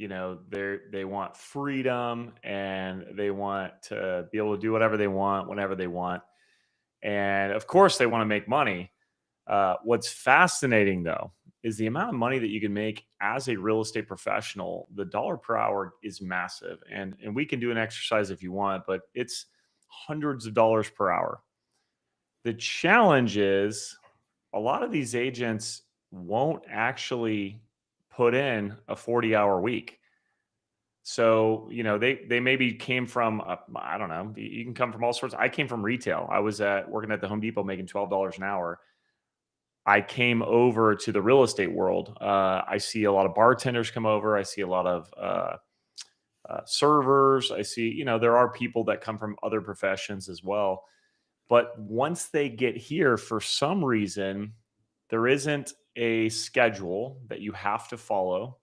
they want freedom and they want to be able to do whatever they want whenever they want. And of course, they want to make money. What's fascinating, though, is the amount of money that you can make as a real estate professional. The dollar per hour is massive. And we can do an exercise if you want, but it's hundreds of dollars per hour. The challenge is a lot of these agents won't actually put in a 40-hour week. So, they maybe came from, I don't know, you can come from all sorts. I came from retail. I was working at the Home Depot making $12 an hour. I came over to the real estate world. I see a lot of bartenders come over. I see a lot of servers. I see, there are people that come from other professions as well. But once they get here, for some reason, there isn't a schedule that you have to follow.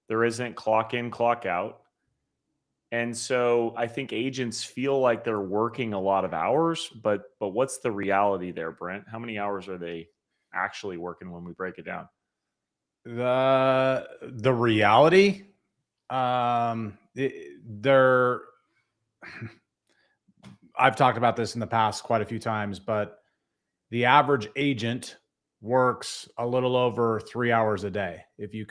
There isn't clock in, clock out. And so I think agents feel like they're working a lot of hours, but what's the reality there, Brent? How many hours are they actually working when we break it down? The reality, they're I've talked about this in the past quite a few times, but the average agent works a little over 3 hours a day. If you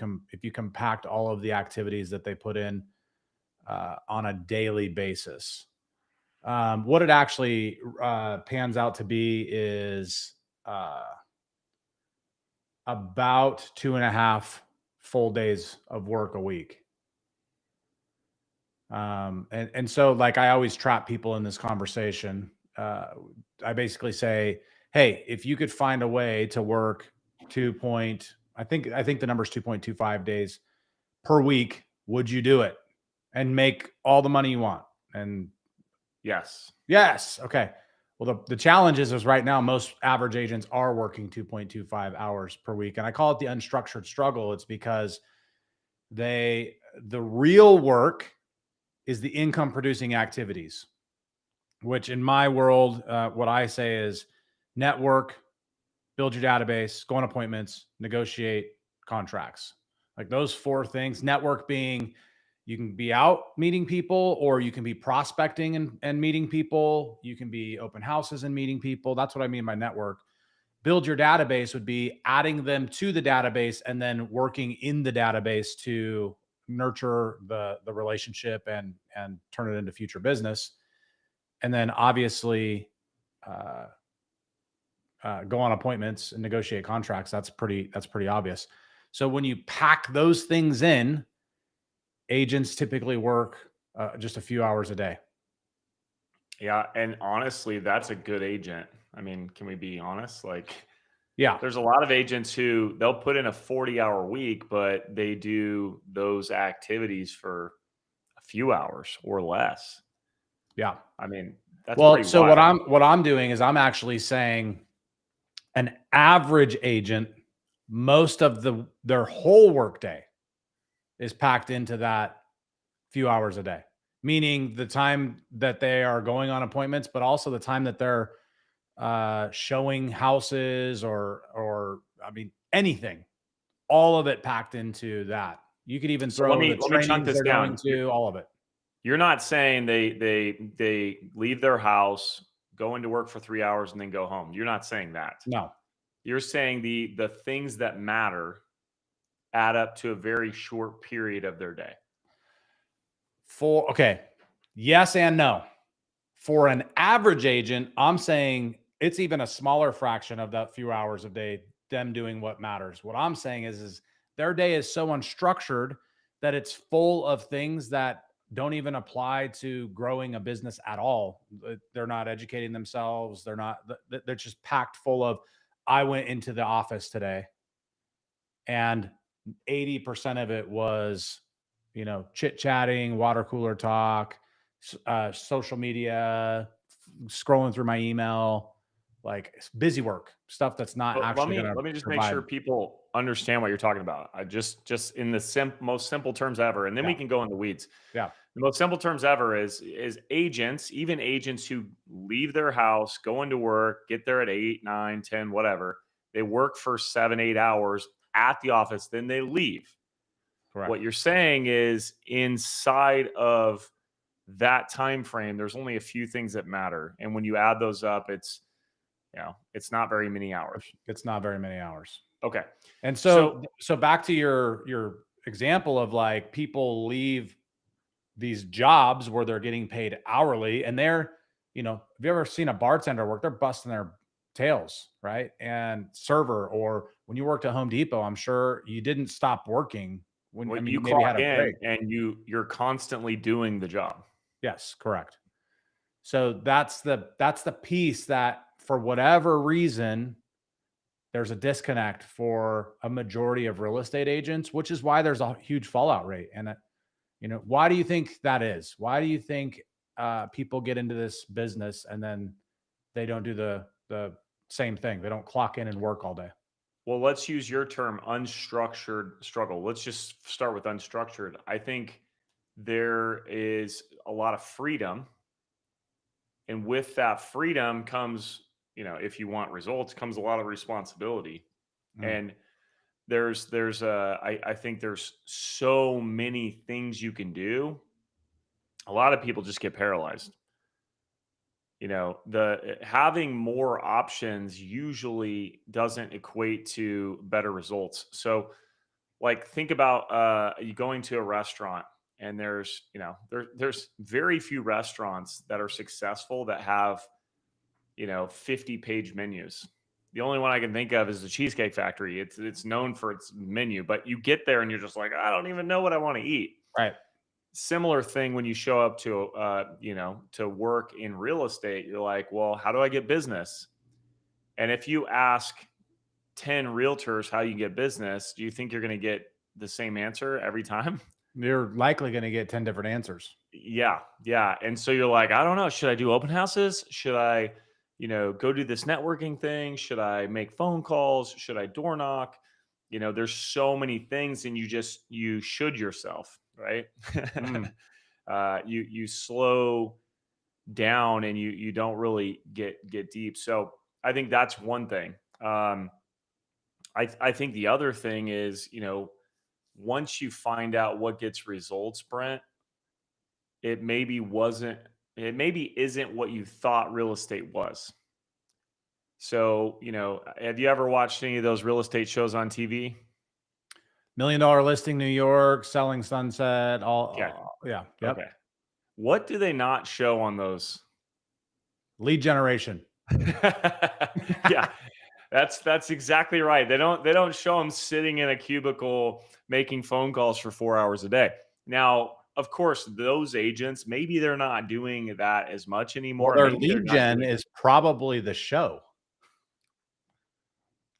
compact all of the activities that they put in on a daily basis, what it actually pans out to be is about 2.5 full days of work a week. And so, like, I always trap people in this conversation. I basically say, hey, if you could find a way to work I think the number is 2.25 days per week, would you do it and make all the money you want? And Yes. Okay. Well, the challenge is right now, most average agents are working 2.25 hours per week. And I call it the unstructured struggle. It's because the real work is the income producing activities, which in my world, what I say is network, build your database, go on appointments, negotiate contracts. Like those 4 things. Network being you can be out meeting people, or you can be prospecting and meeting people. You can be open houses and meeting people. That's what I mean by network. Build your database would be adding them to the database and then working in the database to nurture the relationship and turn it into future business. And then obviously go on appointments and negotiate contracts. That's pretty obvious. So when you pack those things in, agents typically work just a few hours a day. Yeah. And honestly, that's a good agent. I mean, can we be honest? Like, Yeah. there's a lot of agents who they'll put in a 40-hour week, but they do those activities for a few hours or less. Yeah. I mean, that's Well, pretty so wild. what I'm doing is I'm actually saying an average agent, most of their whole workday is packed into that few hours a day, meaning the time that they are going on appointments, but also the time that they're showing houses or I mean, anything, all of it packed into that. You could even So let throw me the let me chunk trainings this they're going down. to, all of it. You're not saying they leave their house, go into work for 3 hours, and then go home. You're not saying that. No. You're saying the things that matter add up to a very short period of their day. Okay. Yes and no. For an average agent, I'm saying it's even a smaller fraction of that few hours a day, them doing what matters. What I'm saying is their day is so unstructured that it's full of things that don't even apply to growing a business at all. They're not educating themselves. They're just packed full of, I went into the office today and 80% of it was, chit chatting, water cooler talk, social media, scrolling through my email, like busy work stuff that's not But let actually me going to let me just make provide. sure people understand what you're talking about. I just in the most simple terms ever, and then Yeah. we can go in the weeds. Yeah. The most simple terms ever is agents, even agents who leave their house, go into work, get there at 8, 9, 10, whatever. They work for 7, 8 hours at the office, then they leave. Correct. What you're saying is inside of that time frame, there's only a few things that matter. And when you add those up, it's not very many hours. It's not very many hours. Okay. And So so back to your example of like people leave these jobs where they're getting paid hourly and they're, have you ever seen a bartender work? They're busting their tails, right? And server, or when you worked at Home Depot, I'm sure you didn't stop working when, I what mean, you you maybe clock had a in break. and you're constantly doing the job. Yes, correct. So that's the piece that for whatever reason there's a disconnect for a majority of real estate agents, which is why there's a huge fallout rate. And why do you think that is? Why do you think people get into this business and then they don't do the same thing? They don't clock in and work all day. Well, let's use your term, unstructured struggle. Let's just start with unstructured. I think there is a lot of freedom. And with that freedom comes, if you want results, comes a lot of responsibility. Mm. And I think there's so many things you can do. A lot of people just get paralyzed. The having more options usually doesn't equate to better results. So like think about you going to a restaurant, and there's very few restaurants that are successful that have 50-page menus. The only one I can think of is the Cheesecake Factory. It's known for its menu, but you get there and you're just like, I don't even know what I want to eat. Right. Similar thing when you show up to work in real estate. You're like, well, how do I get business? And if you ask 10 realtors how you get business, do you think you're going to get the same answer every time? You're likely going to get 10 different answers. Yeah, yeah. And so you're like, I don't know. Should I do open houses? Should I, go do this networking thing? Should I make phone calls? Should I door knock? There's so many things, and you should yourself, right? Mm. You slow down, and you don't really get deep. So I think that's one thing. I think the other thing is, once you find out what gets results, Brent, it maybe wasn't it maybe isn't what you thought real estate was. So, have you ever watched any of those real estate shows on TV? $1 million listing New York, selling Sunset, Yeah. yeah, yep. Okay. What do they not show on those? Lead generation. Yeah. That's exactly right. They don't show them sitting in a cubicle making phone calls for 4 hours a day. Now, of course, those agents, maybe they're not doing that as much Well, anymore. their Maybe they're lead not gen doing is probably the show.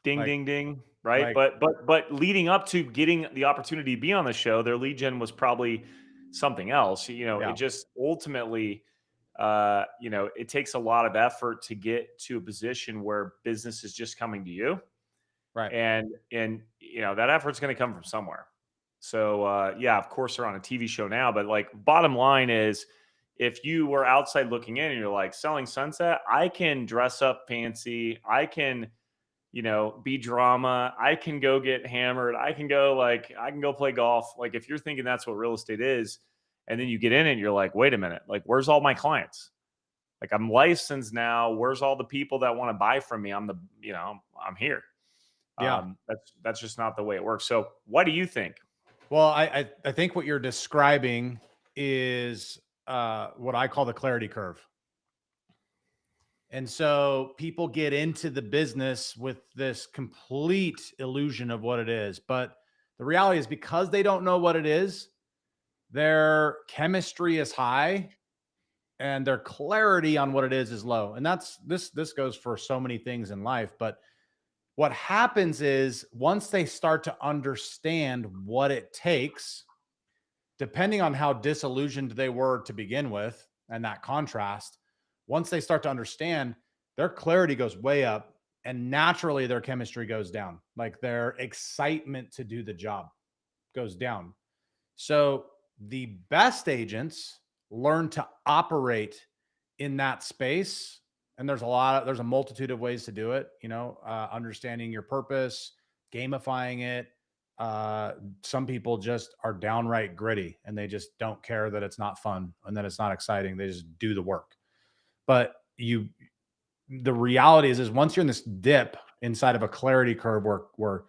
ding, Like ding, ding, right? like But leading up to getting the opportunity to be on the show, their lead gen was probably something else. It yeah, just ultimately, it takes a lot of effort to get to a position where business is just coming to you, right. and that effort's going to come from somewhere. So yeah, of course they're on a TV show now, but like bottom line is, if you were outside looking in and you're like selling Sunset, I can dress up fancy, I can be drama. I can go get hammered. I can go play golf. Like if you're thinking that's what real estate is, and then you get in it, you're like, wait a minute, like where's all my clients? Like I'm licensed now. Where's all the people that want to buy from me? I'm here. Yeah. That's just not the way it works. So what do you think? Well, I think what you're describing is what I call the clarity curve. And so people get into the business with this complete illusion of what it is. But the reality is, because they don't know what it is, their chemistry is high and their clarity on what it is low. And this goes for so many things in life. But what happens is, once they start to understand what it takes, depending on how disillusioned they were to begin with, and that contrast, once they start to understand, their clarity goes way up, and naturally their chemistry goes down. Like their excitement to do the job goes down. So the best agents learn to operate in that space. And there's a multitude of ways to do it, understanding your purpose, gamifying it, some people just are downright gritty and they just don't care that it's not fun and that it's not exciting. They just do the work. But the reality is once you're in this dip inside of a clarity curve where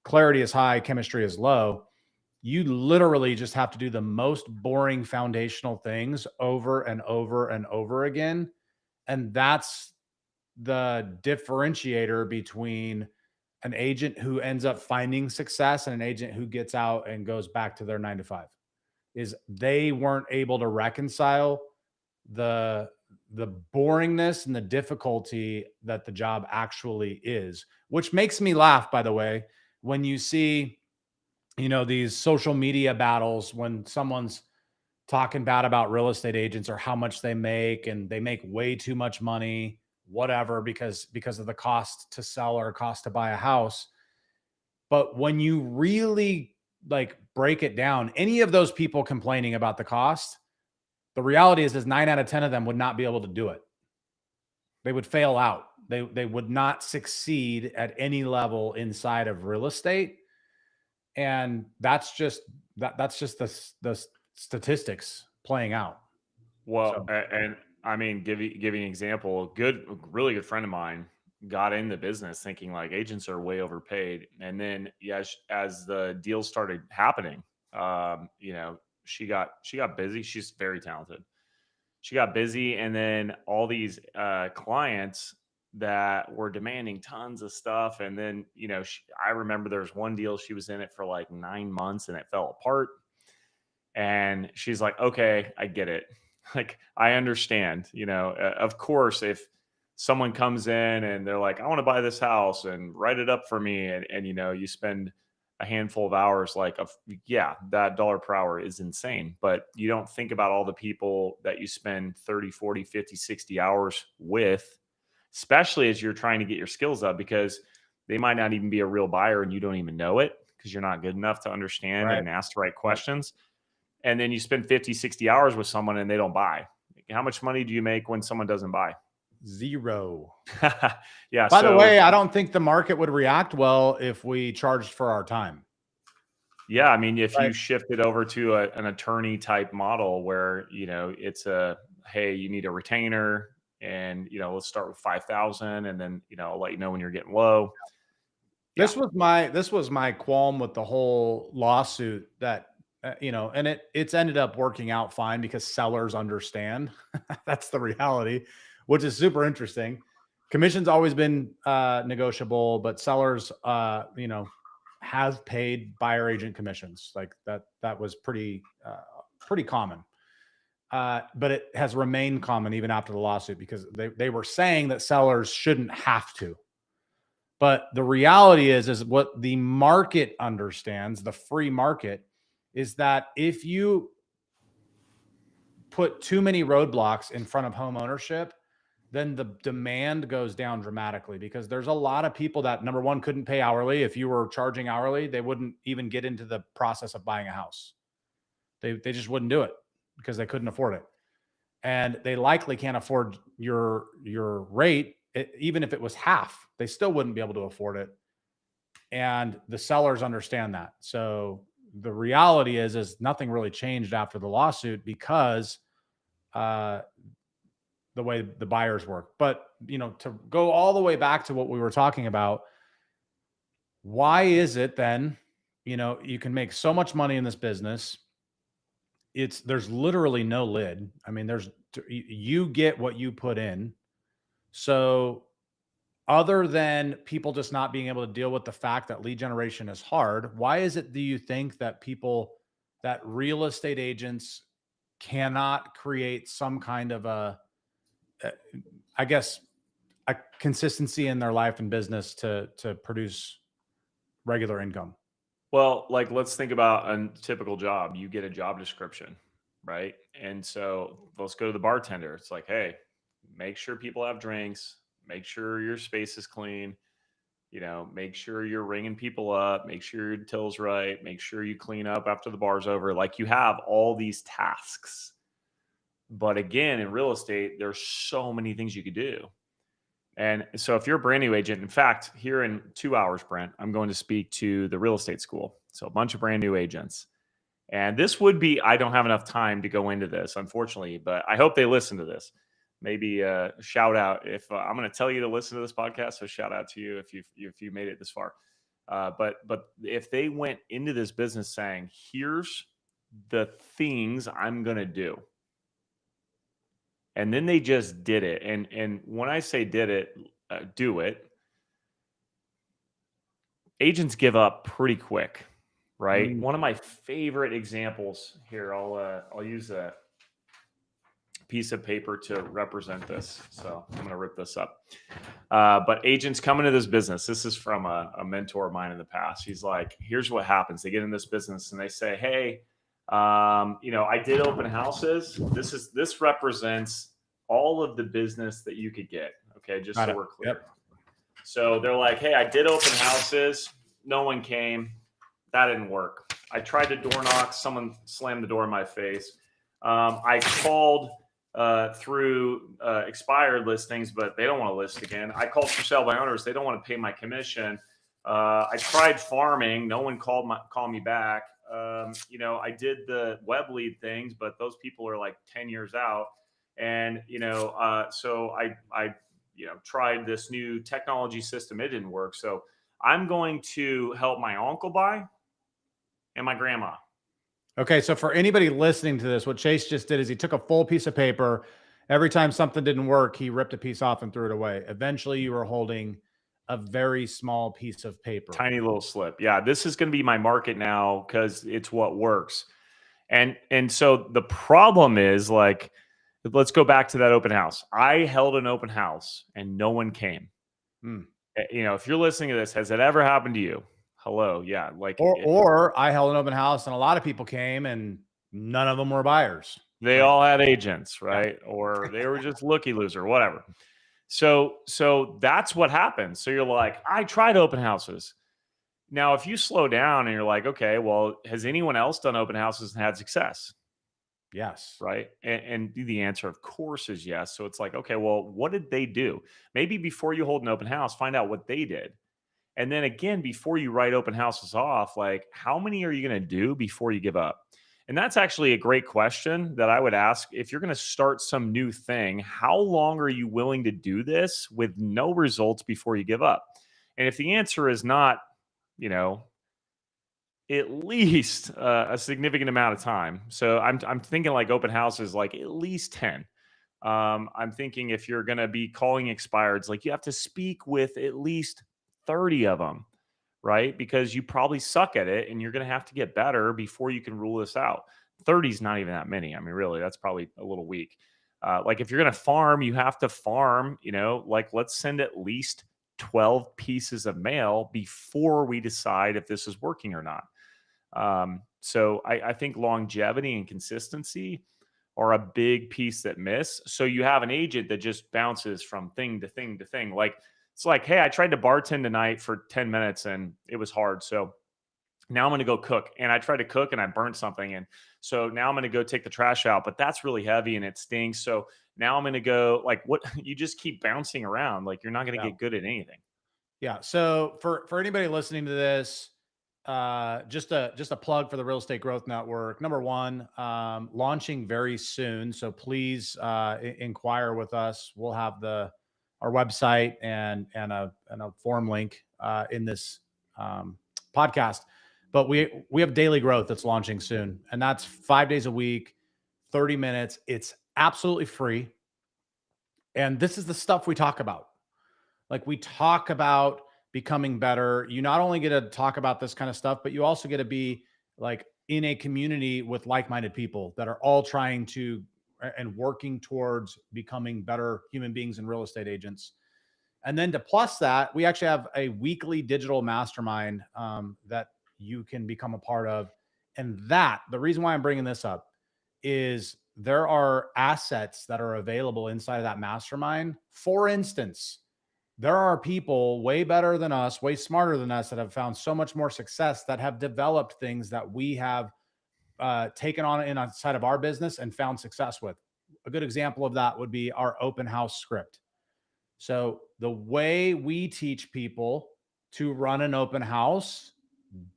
clarity is high, chemistry is low, you literally just have to do the most boring foundational things over and over and over again. And that's the differentiator between an agent who ends up finding success and an agent who gets out and goes back to their 9 to 5, is they weren't able to reconcile the boringness and the difficulty that the job actually is, which makes me laugh, by the way, when you see, these social media battles when someone's talking bad about real estate agents or how much they make, and they make way too much money, whatever, because of the cost to sell or cost to buy a house. But when you really break it down, any of those people complaining about the cost, the reality is 9 out of 10 of them would not be able to do it. They would fail out. They would not succeed at any level inside of real estate. And that's just the statistics playing out. Well, So, and I mean, give you an example. Really good friend of mine got in the business thinking like agents are way overpaid, and then as the deals started happening, she got busy. She's very talented. She got busy, and then all these clients that were demanding tons of stuff, and then I remember there was one deal she was in it for like 9 months, and it fell apart. And she's like, okay, I get it. Like, I understand, of course, if someone comes in and they're like, I want to buy this house and write it up for me. And you spend a handful of hours, yeah, that dollar per hour is insane. But you don't think about all the people that you spend 30, 40, 50, 60 hours with, especially as you're trying to get your skills up, because they might not even be a real buyer and you don't even know it because you're not good enough to understand right. and ask the right questions. And then you spend 50, 60 hours with someone and they don't buy. How much money do you make when someone doesn't buy? Zero. Yeah. By the way, I don't think the market would react well if we charged for our time. Yeah. I mean, if you shift it over to an attorney type model where, it's hey, you need a retainer and, let's start with 5,000 and then, I'll let you know when you're getting low. Yeah. This was my qualm with the whole lawsuit, that and it's ended up working out fine because sellers understand. That's the reality, which is super interesting. Commission's always been negotiable, but sellers have paid buyer agent commissions. Like that was pretty common. But it has remained common even after the lawsuit because they were saying that sellers shouldn't have to. But the reality is what the market understands, the free market, is that if you put too many roadblocks in front of home ownership, then the demand goes down dramatically because there's a lot of people that, number one, couldn't pay hourly. If you were charging hourly, they wouldn't even get into the process of buying a house. They just wouldn't do it because they couldn't afford it. And they likely can't afford your rate. Even if it was half, they still wouldn't be able to afford it. And the sellers understand that. So the reality is nothing really changed after the lawsuit because the way the buyers work. But, to go all the way back to what we were talking about, why is it then, you can make so much money in this business? There's literally no lid. I mean, you get what you put in. So other than people just not being able to deal with the fact that lead generation is hard, why is it, do you think, that real estate agents cannot create some kind of a consistency in their life and business to produce regular income? Well, let's think about a typical job. You get a job description, right? And so let's go to the bartender. It's like, hey, make sure people have drinks, make sure your space is clean, make sure you're ringing people up, make sure your till's right, make sure you clean up after the bar's over. Like, you have all these tasks. But again, in real estate, there's so many things you could do. And so if you're a brand new agent, in fact, here in 2 hours, Brent, I'm going to speak to the real estate school. So a bunch of brand new agents. And this would be, I don't have enough time to go into this, unfortunately, but I hope they listen to this. Maybe shout out if I'm going to tell you to listen to this podcast. So shout out to you if you made it this far. But if they went into this business saying, here's the things I'm going to do, and then they just did it. And when I say did it, do it, agents give up pretty quick, right? Mm. One of my favorite examples here, I'll use a piece of paper to represent this. So I'm going to rip this up. But agents come into this business. This is from a mentor of mine in the past. He's like, here's what happens. They get in this business and they say, hey, I did open houses. This represents all of the business that you could get. Okay. Just so we're clear. Yep. So they're like, hey, I did open houses. No one came. That didn't work. I tried to door knock. Someone slammed the door in my face. I called through expired listings, but they don't want to list again. I called for sale by owners. They don't want to pay my commission. I tried farming. No one called me back. I did the web lead things, but those people are like 10 years out. And, so I tried this new technology system. It didn't work. So I'm going to help my uncle buy and my grandma. Okay. So for anybody listening to this, what Chase just did is he took a full piece of paper. Every time something didn't work, he ripped a piece off and threw it away. Eventually you were holding a very small piece of paper. Tiny little slip. Yeah. This is going to be my market now because it's what works. And so the problem is, like, let's go back to that open house. I held an open house and no one came. If you're listening to this, has it ever happened to you? Hello. Yeah. Or I held an open house and a lot of people came and none of them were buyers. They all had agents, right? Yeah. Or they were just looky loser, whatever. So that's what happens. So you're like, I tried open houses. Now, if you slow down and you're like, okay, well, has anyone else done open houses and had success? Yes. Right. And the answer, of course, is yes. So it's like, okay, well, what did they do? Maybe before you hold an open house, find out what they did. And then again, before you write open houses off, like, how many are you going to do before you give up? And that's actually a great question that I would ask. If you're going to start some new thing, how long are you willing to do this with no results before you give up? And if the answer is not, at least a significant amount of time. So I'm thinking like open houses, like at least 10. I'm thinking if you're going to be calling expireds, like you have to speak with at least 30 of them, right? Because you probably suck at it and you're going to have to get better before you can rule this out. 30 is not even that many. I mean, really, that's probably a little weak. Like if you're going to farm, you have to farm, like let's send at least 12 pieces of mail before we decide if this is working or not. So I think longevity and consistency are a big piece that miss. So you have an agent that just bounces from thing to thing to thing. Like it's like, hey, I tried to bartend tonight for 10 minutes and it was hard. So now I'm going to go cook. And I tried to cook and I burnt something. And so now I'm going to go take the trash out, but that's really heavy and it stinks. So now I'm going to go, like, what, you just keep bouncing around. Like you're not going to get good at anything. Yeah. So for anybody listening to this, just a plug for the Real Estate Growth Network. Number one, launching very soon. So please inquire with us. We'll have our website and a form link in this podcast. But we have daily growth that's launching soon, and that's 5 days a week, 30 minutes. It's absolutely free. And this is the stuff we talk about. Like we talk about becoming better. You not only get to talk about this kind of stuff, but you also get to be like in a community with like-minded people that are all trying to and working towards becoming better human beings and real estate agents. And then to plus that, we actually have a weekly digital mastermind that you can become a part of. And the reason why I'm bringing this up is there are assets that are available inside of that mastermind. For instance, there are people way better than us, way smarter than us that have found so much more success that have developed things that we have taken on inside of our business and found success with. A good example of that would be our open house script. So the way we teach people to run an open house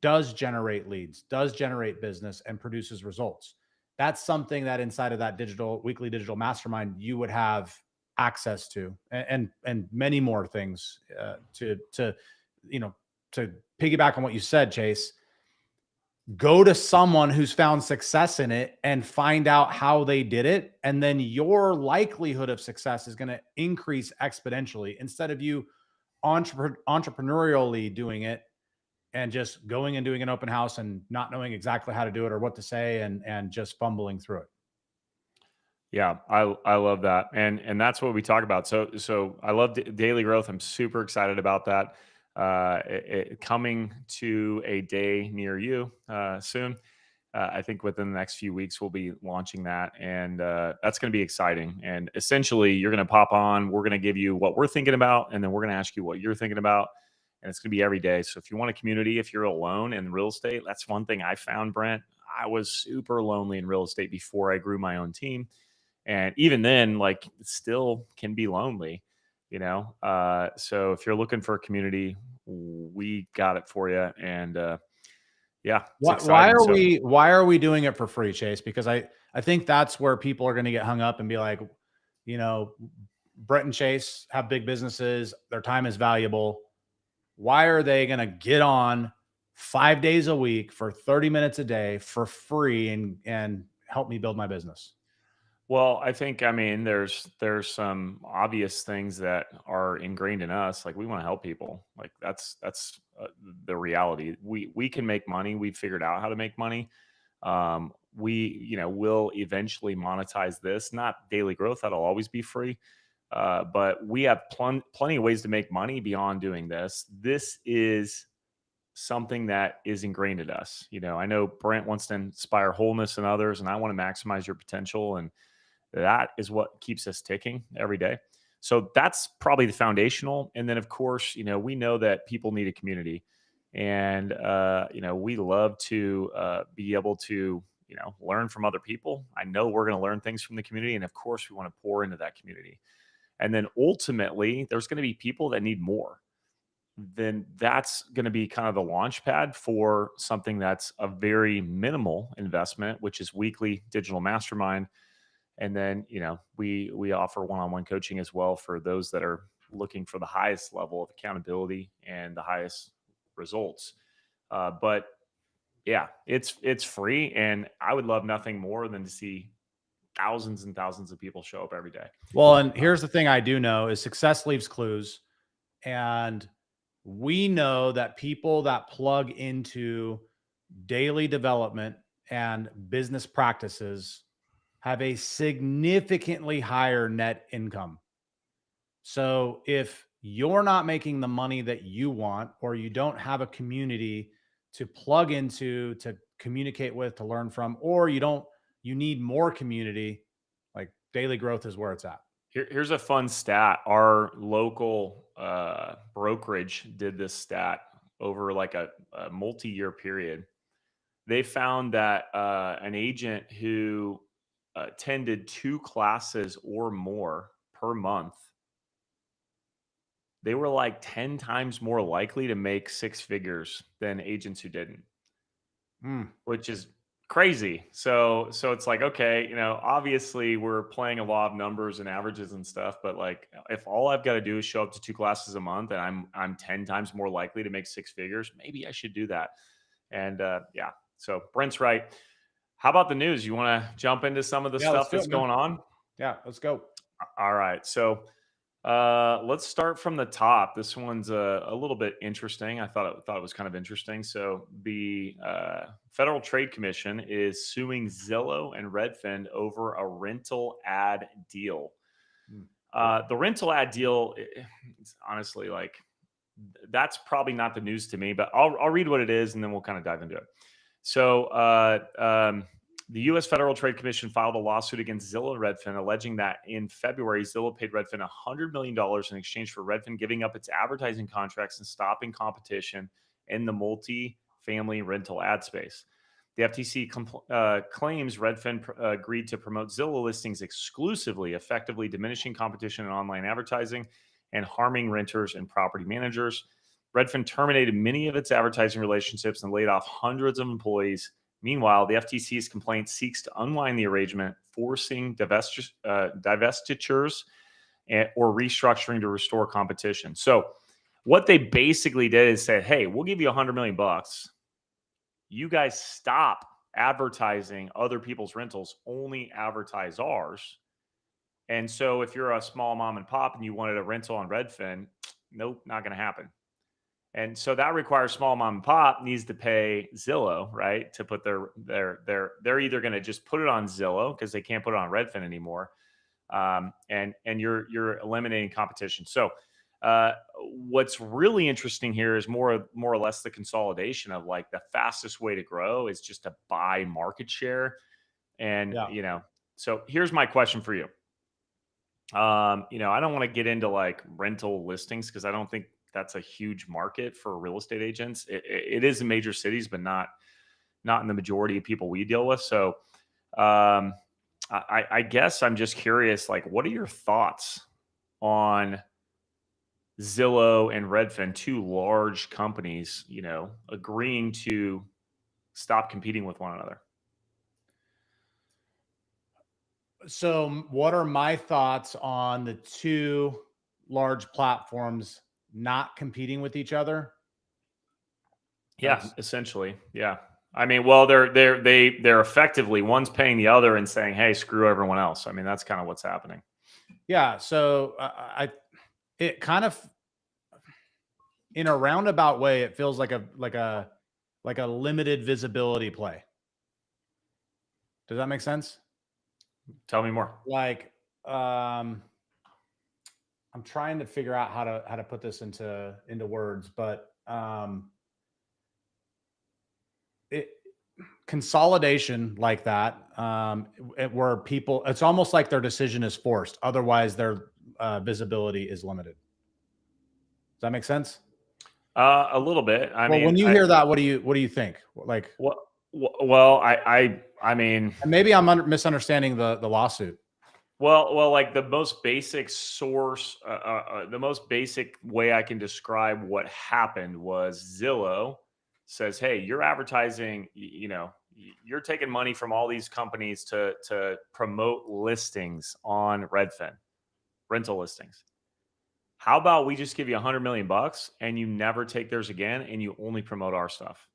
does generate leads, does generate business, and produces results. That's something that inside of that weekly digital mastermind you would have access to, and many more things to you know to piggyback on what you said, Chase. Go to someone who's found success in it and find out how they did it, and then your likelihood of success is going to increase exponentially instead of you entrepreneurially doing it and just going and doing an open house and not knowing exactly how to do it or what to say, and just fumbling through it. Yeah, I love that, and that's what we talk about. So I love daily growth. I'm super excited about that. Coming to a day near you soon. I think within the next few weeks we'll be launching that, and that's going to be exciting. And essentially, you're going to pop on. We're going to give you what we're thinking about, and then we're going to ask you what you're thinking about. And it's going to be every day. So if you want a community, if you're alone in real estate, that's one thing I found, Brent. I was super lonely in real estate before I grew my own team, and even then, like, it still can be lonely, you know. So if you're looking for a community, we got it for you. And yeah, it's Why exciting. are So we doing it for free, Chase? Because I think that's where people are going to get hung up and be like, you know, Brett and Chase have big businesses, their time is valuable. Why are they going to get on 5 days a week for 30 minutes a day for free and help me build my business? well, I think, I mean, there's some obvious things that are ingrained in us. Like, we want to help people. Like, that's the reality. We can make money. We figured out how to make money. We, will eventually monetize this. Not daily growth. That'll always be free. But we have plenty of ways to make money beyond doing this. This is something that is ingrained in us. I know Brent wants to inspire wholeness in others, and I want to maximize your potential. And that is what keeps us ticking every day. So that's probably the foundational. And then, of course, we know that people need a community. And, we love to be able to, learn from other people. I know we're going to learn things from the community. And of course, we want to pour into that community. And then ultimately, there's going to be people that need more. Then that's going to be kind of the launch pad for something that's a very minimal investment, which is weekly digital mastermind. And then, we offer one-on-one coaching as well for those that are looking for the highest level of accountability and the highest results. But yeah, it's free, and I would love nothing more than to see thousands and thousands of people show up every day. Well, and here's the thing I do know is success leaves clues. And we know that people that plug into daily development and business practices have a significantly higher net income. So if you're not making the money that you want, or you don't have a community to plug into, to communicate with, to learn from, or you need more community, like daily growth is where it's at. Here's a fun stat. Our local brokerage did this stat over like a multi-year period. They found that an agent who attended 2 classes or more per month, they were like 10 times more likely to make 6 figures than agents who didn't, Mm. which is crazy. So it's like, okay, obviously we're playing a law of numbers and averages and stuff, but like, if all I've got to do is show up to 2 classes a month and I'm 10 times more likely to make 6 figures, maybe I should do that. And yeah, so Brent's right. How about the news? You want to jump into some of the Yeah, let's stuff do that's it, man. going on? Yeah, let's go. All right. So let's start from the top. This one's a little bit interesting. I thought it was kind of interesting. So the Federal Trade Commission is suing Zillow and Redfin over a rental ad deal. Mm. The rental ad deal, it's honestly, like, that's probably not the news to me, but I'll read what it is and then we'll kind of dive into it. So the U.S. Federal Trade Commission filed a lawsuit against Zillow and Redfin, alleging that in February, Zillow paid Redfin $100 million in exchange for Redfin giving up its advertising contracts and stopping competition in the multi-family rental ad space. The FTC claims Redfin agreed to promote Zillow listings exclusively, effectively diminishing competition in online advertising and harming renters and property managers. Redfin terminated many of its advertising relationships and laid off hundreds of employees. Meanwhile, the FTC's complaint seeks to unwind the arrangement, forcing divestitures or restructuring to restore competition. So what they basically did is said, hey, we'll give you $100 million. You guys stop advertising other people's rentals, only advertise ours. And so if you're a small mom and pop and you wanted a rental on Redfin, nope, not going to happen. And so that requires small mom and pop needs to pay Zillow, right? To put they're either going to just put it on Zillow because they can't put it on Redfin anymore. And you're eliminating competition. So what's really interesting here is more or less the consolidation of like the fastest way to grow is just to buy market share. And, so here's my question for you. I don't want to get into like rental listings because I don't think that's a huge market for real estate agents. It is in major cities, but not in the majority of people we deal with. So I guess I'm just curious, like, what are your thoughts on Zillow and Redfin, two large companies, agreeing to stop competing with one another? So what are my thoughts on the two large platforms not competing with each other? Yeah, essentially. Yeah. I mean, well, they're effectively, one's paying the other and saying, "Hey, screw everyone else." I mean, that's kind of what's happening. Yeah. So it kind of, in a roundabout way, it feels like a limited visibility play. Does that make sense? Tell me more. Like, I'm trying to figure out how to put this into words, but consolidation like that, where people, it's almost like their decision is forced. Otherwise, their visibility is limited. Does that make sense? A little bit. I mean, when you hear that, what do you think? Like, well, I mean, and maybe I'm misunderstanding the lawsuit. Well, like the most basic source, the most basic way I can describe what happened was Zillow says, "Hey, you're advertising. You're taking money from all these companies to promote listings on Redfin, rental listings. How about we just give you $100 million and you never take theirs again, and you only promote our stuff?"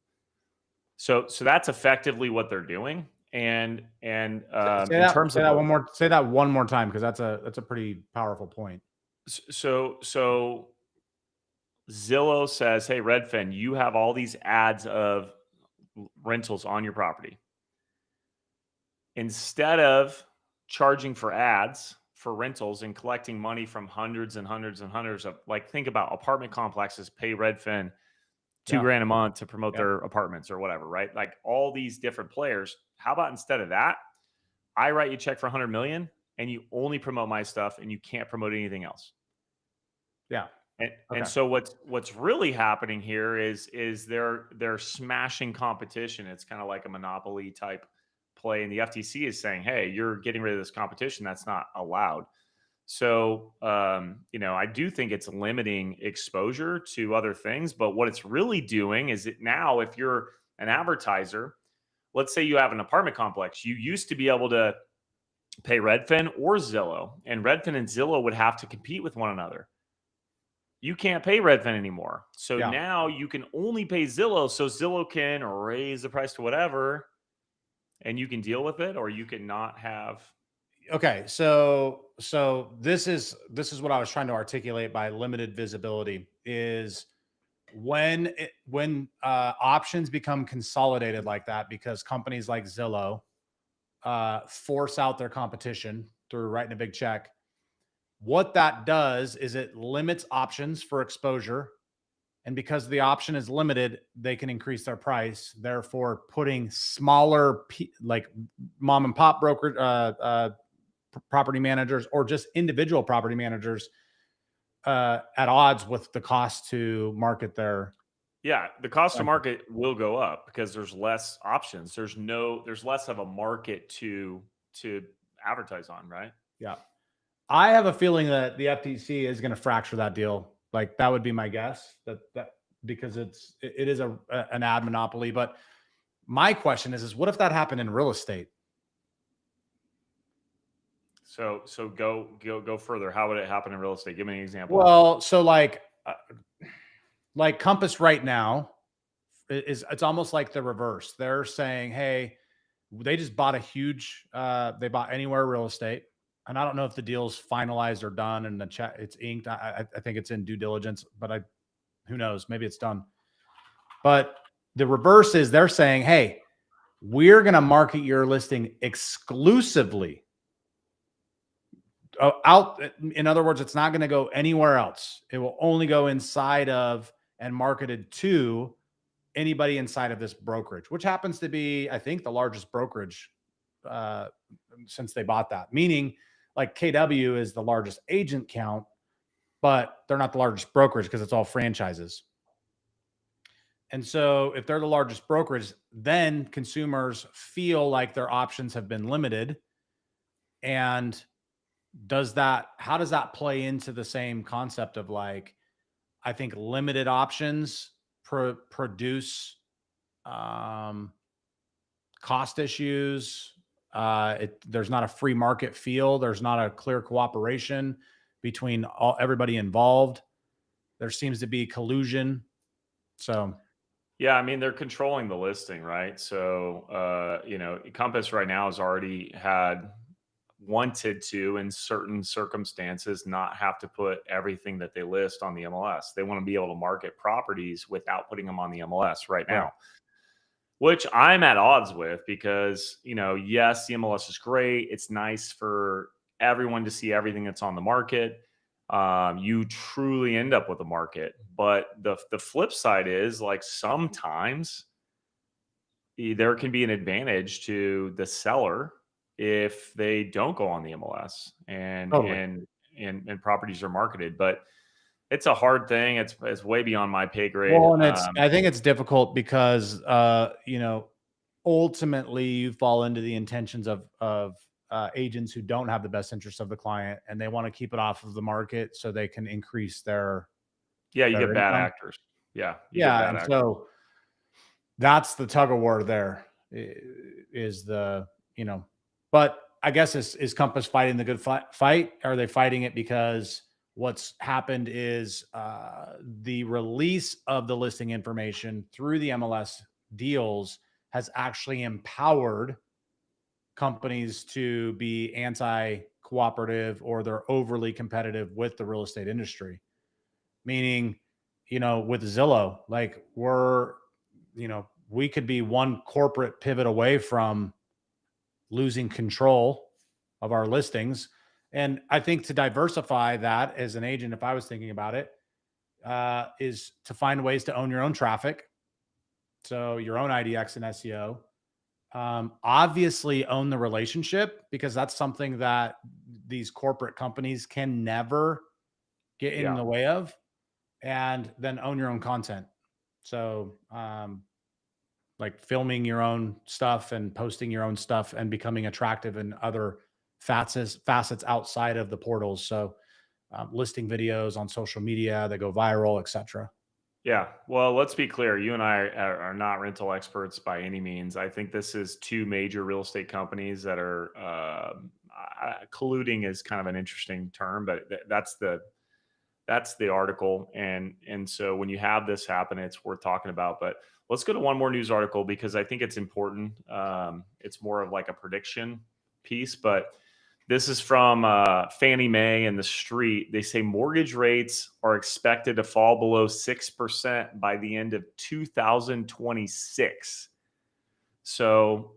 So that's effectively what they're doing. And in terms of say that one more time, because that's a pretty powerful point. So Zillow says, "Hey, Redfin, you have all these ads of rentals on your property. Instead of charging for ads for rentals and collecting money from hundreds and hundreds and hundreds of, like, think about apartment complexes pay Redfin $2,000 a month to promote their apartments or whatever, right? Like all these different players. How about instead of that, I write you a check for $100 million and you only promote my stuff and you can't promote anything else." Yeah. And so what's really happening here is they're smashing competition. It's kind of like a monopoly type play, and the FTC is saying, "Hey, you're getting rid of this competition. That's not allowed." So I do think it's limiting exposure to other things, but what it's really doing is it now, if you're an advertiser, let's say you have an apartment complex, you used to be able to pay Redfin or Zillow, and Redfin and Zillow would have to compete with one another. You can't pay Redfin anymore. So now you can only pay Zillow. So Zillow can raise the price to whatever, and you can deal with it, or you can not have. Okay. So this is what I was trying to articulate by limited visibility is when options become consolidated like that, because companies like Zillow force out their competition through writing a big check. What that does is it limits options for exposure. And because the option is limited, they can increase their price, therefore putting smaller, like mom and pop broker, property managers, or just individual property managers at odds with the cost to market their. Yeah, the cost to market will go up because there's less options. There's less of a market to advertise on, right? Yeah. I have a feeling that the FTC is going to fracture that deal. Like that would be my guess. That because it is an ad monopoly. But my question is what if that happened in real estate? So go further. How would it happen in real estate? Give me an example. Well, so like Compass right now it's almost like the reverse. They're saying, hey, they just bought a huge they bought Anywhere Real Estate. And I don't know if the deal's finalized or done and the check it's inked. I think it's in due diligence, but who knows? Maybe it's done. But the reverse is they're saying, hey, we're going to market your listing exclusively out. In other words, it's not going to go anywhere else. It will only go inside of and marketed to anybody inside of this brokerage, which happens to be, I think, the largest brokerage since they bought that. Meaning, like KW is the largest agent count, but they're not the largest brokerage because it's all franchises. And so if they're the largest brokerage, then consumers feel like their options have been limited. And how does that play into the same concept of like, I think limited options produce cost issues. There's not a free market feel. There's not a clear cooperation between everybody involved. There seems to be collusion. So, yeah, I mean, they're controlling the listing, right? So, Compass right now has already wanted to, in certain circumstances, not have to put everything that they list on the MLS. They want to be able to market properties without putting them on the MLS right now. Which I'm at odds with because, yes, the MLS is great. It's nice for everyone to see everything that's on the market. You truly end up with a market. But the flip side is like sometimes there can be an advantage to the seller if they don't go on the MLS and properties are marketed. But it's a hard thing. It's way beyond my pay grade. Well, and I think it's difficult because ultimately you fall into the intentions of agents who don't have the best interest of the client and they want to keep it off of the market so they can increase their you get bad income. actors. Yeah, you get bad actors. So that's the tug of war there is but I guess is Compass fighting the good fight? Are they fighting it because what's happened is the release of the listing information through the MLS deals has actually empowered companies to be anti-cooperative or they're overly competitive with the real estate industry. Meaning, with Zillow, like we could be one corporate pivot away from losing control of our listings. And I think to diversify that as an agent, if I was thinking about it, is to find ways to own your own traffic. So your own IDX and SEO. Obviously own the relationship because that's something that these corporate companies can never get in the way of. And then own your own content. So like filming your own stuff and posting your own stuff and becoming attractive in other facets outside of the portals. So listing videos on social media that go viral, etc. Yeah. Well, let's be clear. You and I are not rental experts by any means. I think this is two major real estate companies that are colluding is kind of an interesting term, but that's the article. And so when you have this happen, it's worth talking about. But let's go to one more news article because I think it's important. It's more of like a prediction piece, but this is from Fannie Mae and the Street. They say mortgage rates are expected to fall below 6% by the end of 2026. So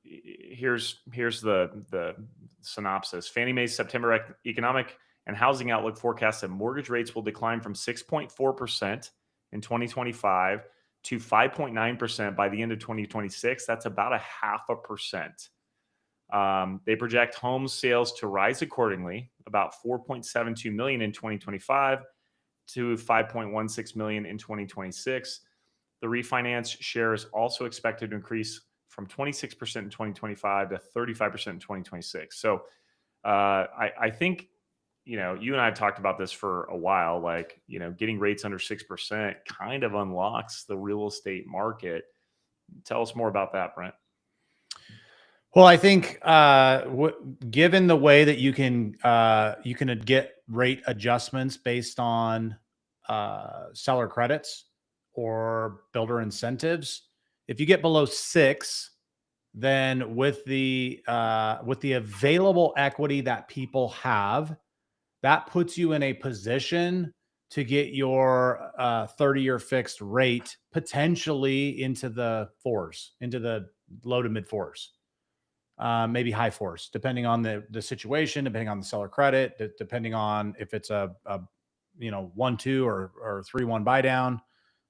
here's the synopsis. Fannie Mae's September economic and housing outlook forecasts that mortgage rates will decline from 6.4% in 2025 to 5.9% by the end of 2026. That's about 0.5%. They project home sales to rise accordingly, about 4.72 million in 2025 to 5.16 million in 2026. The refinance share is also expected to increase from 26% in 2025 to 35% in 2026. So I think, you and I have talked about this for a while, like, getting rates under 6% kind of unlocks the real estate market. Tell us more about that, Brent. Well, I think given the way that you can get rate adjustments based on seller credits or builder incentives, if you get below 6, then with the available equity that people have, that puts you in a position to get your 30-year fixed rate potentially into the 4s, into the low to mid 4s. Maybe high 4s, depending on the situation, depending on the seller credit, depending on if it's a 1-2 or 3-1 buy down,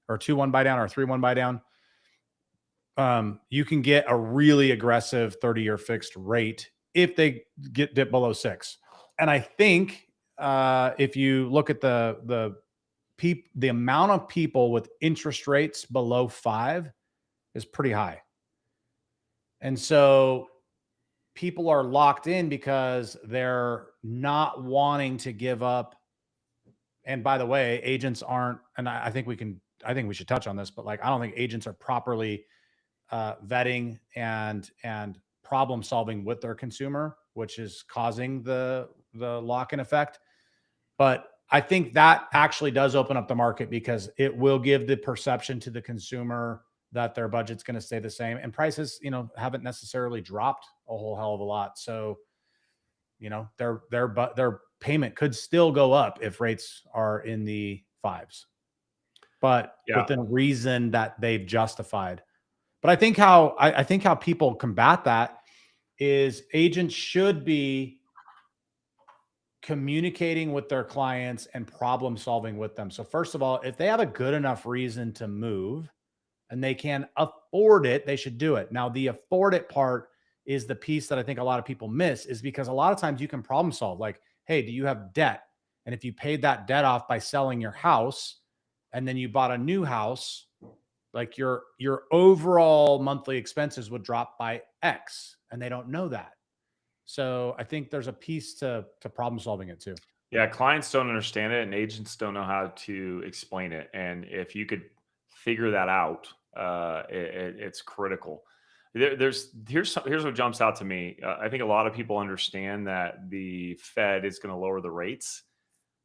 or 2-1 buy down, or 3-1 buy down. You can get a really aggressive 30-year fixed rate if they get dip below 6. And I think if you look at the amount of people with interest rates below 5 is pretty high. And so people are locked in because they're not wanting to give up. And by the way, agents aren't, and I think we should touch on this, but like, I don't think agents are properly vetting and problem solving with their consumer, which is causing the lock-in effect. But I think that actually does open up the market, because it will give the perception to the consumer that their budget's going to stay the same, and prices, haven't necessarily dropped a whole hell of a lot. So, their payment could still go up if rates are in the 5s, but within reason that they've justified. But I think how people combat that is agents should be communicating with their clients and problem solving with them. So first of all, if they have a good enough reason to move and they can afford it, they should do it. Now, the afford it part is the piece that I think a lot of people miss, is because a lot of times you can problem solve. Like, hey, do you have debt? And if you paid that debt off by selling your house and then you bought a new house, like your overall monthly expenses would drop by X, and they don't know that. So I think there's a piece to problem solving it too. Yeah, clients don't understand it, and agents don't know how to explain it. And if you could figure that out, it's critical. Here's what jumps out to me. I think a lot of people understand that the Fed is going to lower the rates,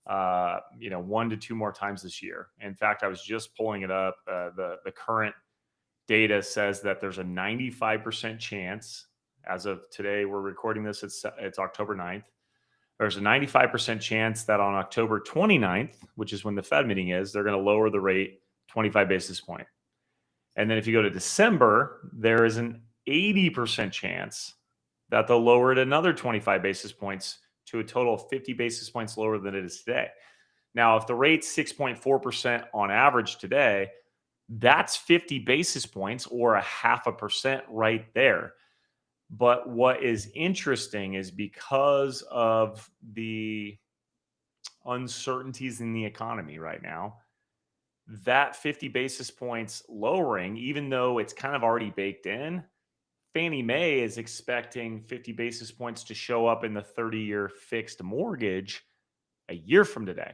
1 to 2 more times this year. In fact, I was just pulling it up. The current data says that there's a 95% chance, as of today, we're recording this, it's October 9th. There's a 95% chance that on October 29th, which is when the Fed meeting is, they're going to lower the rate 25 basis point. And then if you go to December, there is an 80% chance that they'll lower it another 25 basis points to a total of 50 basis points lower than it is today. Now, if the rate's 6.4% on average today, that's 50 basis points, or 0.5% right there. But what is interesting is, because of the uncertainties in the economy right now, that 50 basis points lowering, even though it's kind of already baked in, Fannie Mae is expecting 50 basis points to show up in the 30-year fixed mortgage a year from today.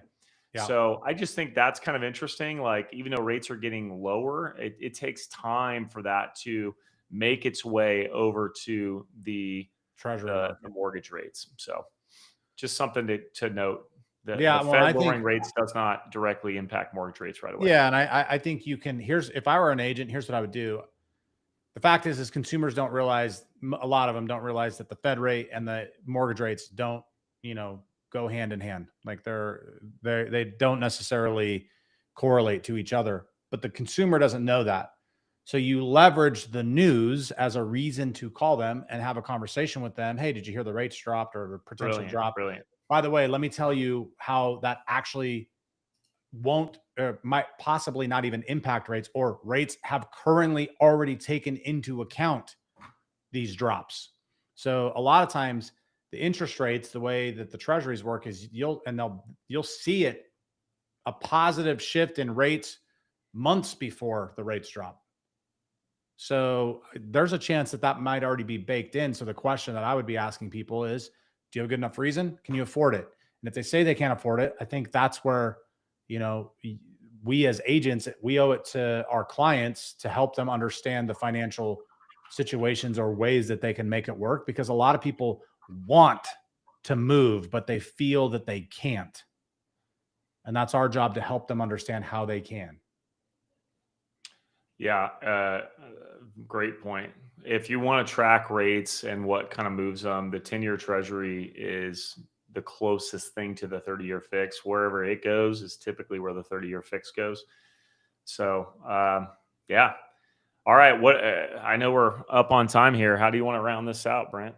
Yeah. So I just think that's kind of interesting. Like, even though rates are getting lower, it takes time for that to make its way over to the Treasury, the mortgage rates. So just something to note. The Fed lowering rates does not directly impact mortgage rates right away. Yeah, and I think you can. If I were an agent, here's what I would do. The fact is consumers don't realize, a lot of them don't realize, that the Fed rate and the mortgage rates don't, go hand in hand. Like they don't necessarily correlate to each other, but the consumer doesn't know that. So you leverage the news as a reason to call them and have a conversation with them. Hey, did you hear the rates dropped or potential drop? Brilliant. By the way, let me tell you how that actually won't, or might possibly not even impact rates, or rates have currently already taken into account these drops. So a lot of times the interest rates, the way that the treasuries work is you'll see it, a positive shift in rates months before the rates drop. So there's a chance that might already be baked in. So the question that I would be asking people is, do you have a good enough reason? Can you afford it? And if they say they can't afford it, I think that's where, we as agents, we owe it to our clients to help them understand the financial situations or ways that they can make it work, because a lot of people want to move, but they feel that they can't. And that's our job to help them understand how they can. Yeah, great point. If you want to track rates and what kind of moves them, the 10-year treasury is the closest thing to the 30-year fix. Wherever it goes is typically where the 30-year fix goes. So, yeah. All right. I know we're up on time here. How do you want to round this out, Brent?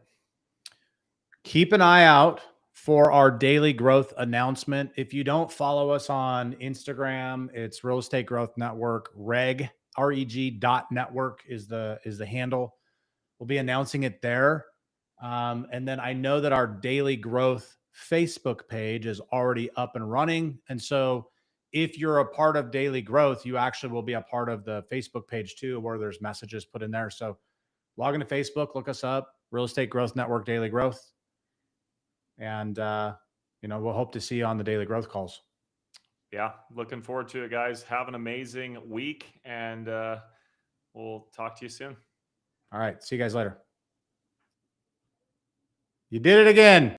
Keep an eye out for our daily growth announcement. If you don't follow us on Instagram, it's Real Estate Growth Network. REG.network is the handle. We'll be announcing it there. And then I know that our daily growth Facebook page is already up and running. And so if you're a part of daily growth, you actually will be a part of the Facebook page too, where there's messages put in there. So log into Facebook, look us up, Real Estate Growth Network Daily Growth. And, we'll hope to see you on the daily growth calls. Yeah. Looking forward to it, guys. Have an amazing week, and we'll talk to you soon. All right. See you guys later. You did it again.